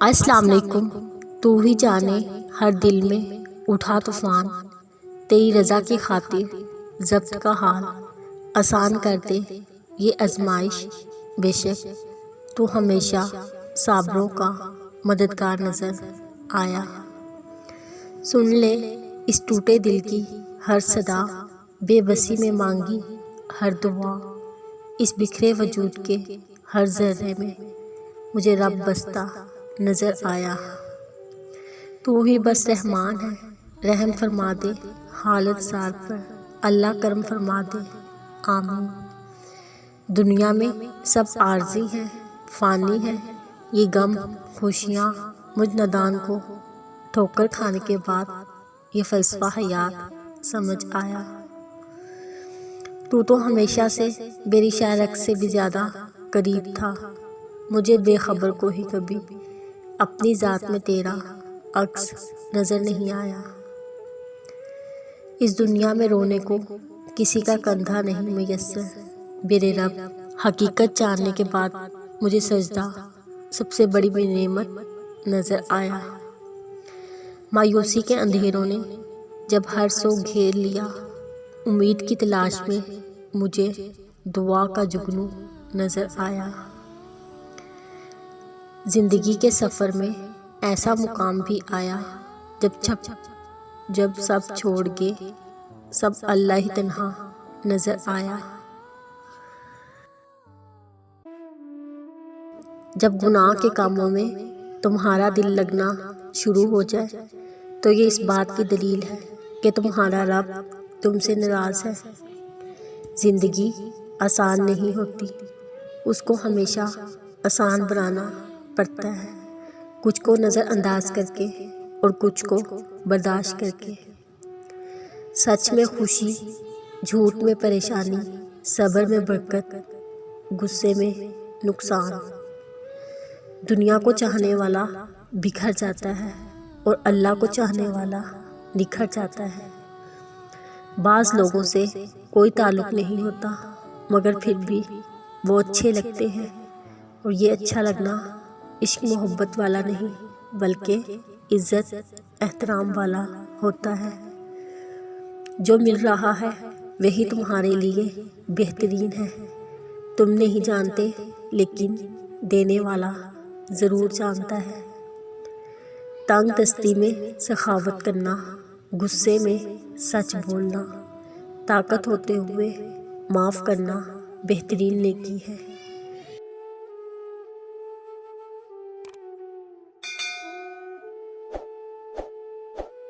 अस्सलाम वालेकुम। तू ही जाने हर दिल में उठा तूफान, तेरी रज़ा की खातिर ज़ब्त का हाल आसान कर दे ये आजमाइश। बेशक तू हमेशा साबरों का मददगार नज़र आया। सुन ले इस टूटे दिल की हर सदा, बेबसी में मांगी हर दुआ, इस बिखरे वजूद के हर ज़र्रे में मुझे रब बसता नज़र आया। तू ही बस रहमान है, रहम फरमा दे हालत ज़ार पर, अल्लाह करम फरमा दे आमीन। दुनिया में सब आर्जी है, फ़ानी है, ये गम खुशियाँ मुझ नदान को ठोकर खाने के बाद ये फ़लसफ़ा हयात समझ आया। तू तो हमेशा से मेरी शायरक से भी ज़्यादा करीब था, मुझे बेखबर को ही कभी अपनी ज़ात में तेरा अक्स नज़र नहीं आया। इस दुनिया में रोने को किसी का कंधा नहीं मुयस्सर, मेरे रब हकीकत जानने के बाद मुझे सजदा सबसे बड़ी नेमत नज़र आया। मायूसी के अंधेरों ने जब हर सो घेर लिया, उम्मीद की तलाश में मुझे दुआ का जुगनू नज़र आया। ज़िंदगी के सफ़र में ऐसा मुकाम भी आया जब सब छोड़ के सब अल्लाह ही तन्हा नज़र आया। जब गुनाह के कामों में तुम्हारा दिल लगना शुरू हो जाए तो ये इस बात की दलील है कि तुम्हारा रब तुमसे नाराज़ है। ज़िंदगी आसान नहीं होती, उसको हमेशा आसान बनाना पड़ता है, कुछ को नज़रअंदाज करके और कुछ को बर्दाश्त करके। सच में खुशी, झूठ में परेशानी, सब्र में बरकत, गुस्से में नुकसान। दुनिया को चाहने वाला बिखर जाता है और अल्लाह को चाहने वाला निखर जाता है। बाज़ लोगों से कोई ताल्लुक़ नहीं होता मगर फिर भी वो अच्छे लगते हैं, और ये अच्छा लगना इश्क मोहब्बत वाला नहीं बल्कि इज़्ज़त एहतराम वाला होता है। जो मिल रहा है वही तुम्हारे लिए बेहतरीन है, तुम नहीं जानते लेकिन देने वाला ज़रूर जानता है। तंग दस्ती में सखावत करना, गुस्से में सच बोलना, ताकत होते हुए माफ़ करना बेहतरीन नेकी है।